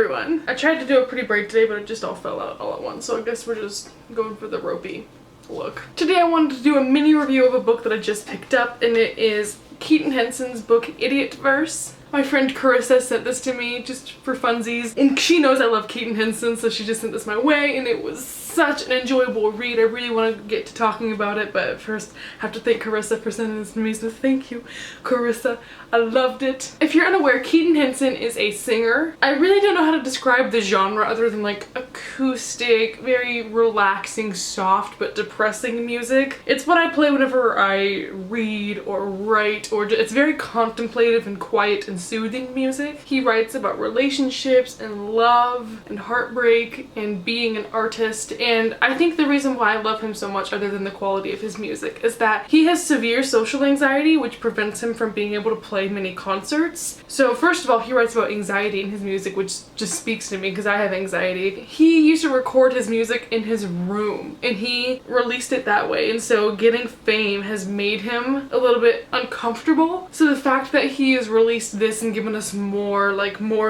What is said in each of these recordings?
everyone. I tried to do a pretty break today, but it just all fell out all at once, so I guess we're just going for the ropey look. Today I wanted to do a mini review of a book that I just picked up, and it is Keaton Henson's book Idiot Verse. My friend Carissa sent this to me just for funsies, and she knows I love Keaton Henson, so she just sent this my way, and it was such an enjoyable read. I really want to get to talking about it, but first I have to thank Carissa for sending this to me, so thank you, Carissa. I loved it. If you're unaware, Keaton Henson is a singer. I really don't know how to describe the genre other than like acoustic, very relaxing, soft but depressing music. It's what I play whenever I read or write, or it's very contemplative and quiet and soothing music. He writes about relationships and love and heartbreak and being an artist, and I think the reason why I love him so much, other than the quality of his music, is that he has severe social anxiety, which prevents him from being able to play many concerts. So first of all, he writes about anxiety in his music, which just speaks to me because I have anxiety. He used to record his music in his room, and he released it that way, and so getting fame has made him a little bit uncomfortable. So the fact that he has released this and given us more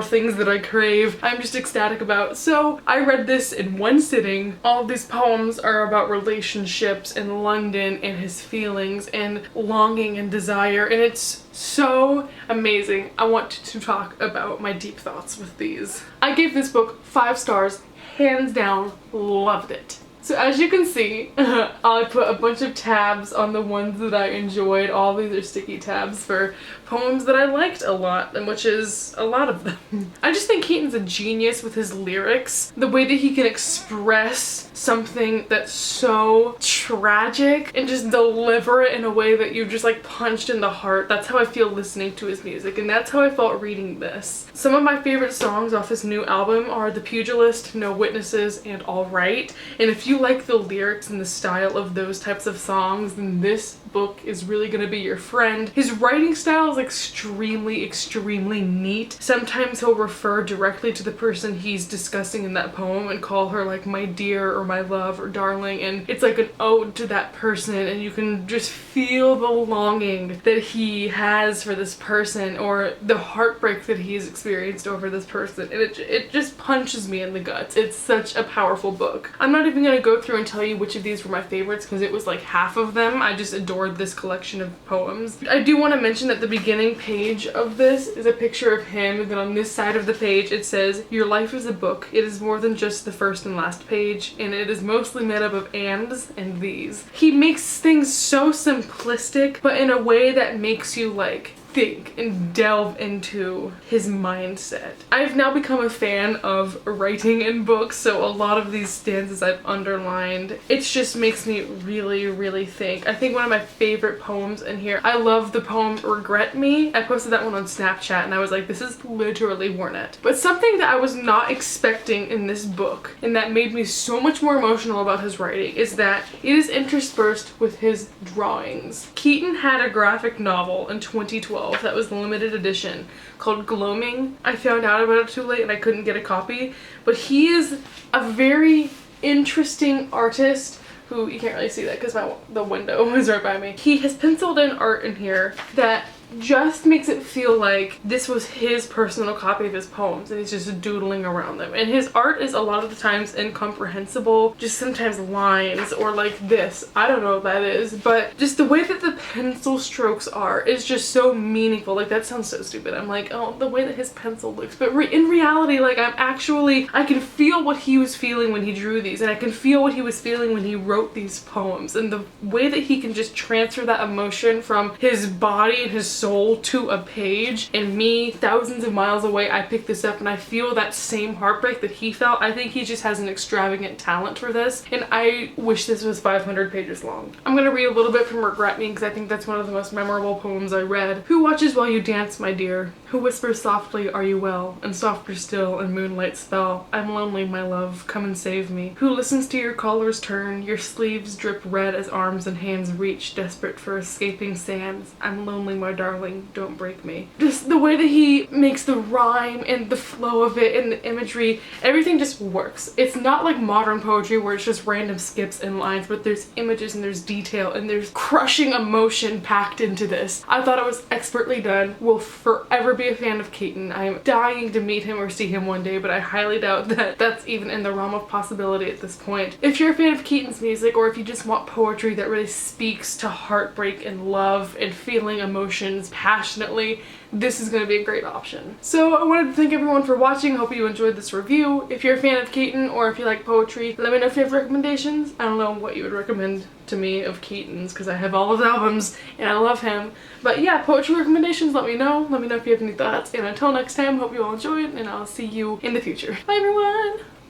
things that I crave, I'm just ecstatic about. So I read this in one sitting. All of these poems are about relationships and London and his feelings and longing and desire, and it's so amazing. I want to talk about my deep thoughts with these. I gave this book 5 stars, hands down, loved it. So as you can see, I put a bunch of tabs on the ones that I enjoyed. All these are sticky tabs for poems that I liked a lot, and which is a lot of them. I just think Keaton's a genius with his lyrics. The way that he can express something that's so tragic and just deliver it in a way that you just like punched in the heart. That's how I feel listening to his music, and that's how I felt reading this. Some of my favorite songs off his new album are The Pugilist, No Witnesses, and All Right. And if you like the lyrics and the style of those types of songs, then this book is really gonna be your friend. His writing style is extremely neat. Sometimes he'll refer directly to the person he's discussing in that poem and call her like my dear or my love or darling, and it's like an ode to that person, and you can just feel the longing that he has for this person or the heartbreak that he's experienced over this person, and it just punches me in the guts. It's such a powerful book. I'm not even gonna go through and tell you which of these were my favorites because it was like half of them. I just adored this collection of poems. I do want to mention that the beginning page of this is a picture of him, and then on this side of the page it says, "Your life is a book. It is more than just the first and last page, and it is mostly made up of ands and these." He makes things so simplistic, but in a way that makes you like think and delve into his mindset. I've now become a fan of writing in books, so a lot of these stanzas I've underlined. It just makes me really think. I think one of my favorite poems in here, I love the poem Regret Me. I posted that one on Snapchat and I was like, this is literally Warnet. But something that I was not expecting in this book, and that made me so much more emotional about his writing, is that it is interspersed with his drawings. Keaton had a graphic novel in 2012 that was the limited edition called Gloaming. I found out about it too late and I couldn't get a copy, but he is a very interesting artist who, you can't really see that because the window is right by me. He has penciled in art in here that just makes it feel like this was his personal copy of his poems and he's just doodling around them. And his art is a lot of the times incomprehensible, just sometimes lines or like this. I don't know what that is, but just the way that the pencil strokes are is just so meaningful. Like, that sounds so stupid. I'm like, oh, the way that his pencil looks. But in reality, like, I can feel what he was feeling when he drew these, and I can feel what he was feeling when he wrote these poems, and the way that he can just transfer that emotion from his body and his soul to a page, and me thousands of miles away, I pick this up and I feel that same heartbreak that he felt. I think he just has an extravagant talent for this, and I wish this was 500 pages long. I'm gonna read a little bit from Regret Me because I think that's one of the most memorable poems I read. "Who watches while you dance, my dear? Who whispers softly, are you well? And softer still in moonlight spell, I'm lonely, my love, come and save me. Who listens to your collars turn, your sleeves drip red as arms and hands reach, desperate for escaping sands, I'm lonely, my darling, don't break me." Just the way that he makes the rhyme and the flow of it and the imagery, everything just works. It's not like modern poetry where it's just random skips and lines, but there's images and there's detail and there's crushing emotion packed into this. I thought it was expertly done, will forever be be a fan of Keaton. I'm dying to meet him or see him one day, but I highly doubt that that's even in the realm of possibility at this point. If you're a fan of Keaton's music, or if you just want poetry that really speaks to heartbreak and love and feeling emotions passionately, this is going to be a great option. So I wanted to thank everyone for watching. Hope you enjoyed this review. If you're a fan of Keaton or if you like poetry, let me know if you have recommendations. I don't know what you would recommend to me of Keaton's because I have all his albums and I love him. But yeah, poetry recommendations, let me know. Let me know if you have any thoughts. And until next time, hope you all enjoyed and I'll see you in the future. Bye everyone!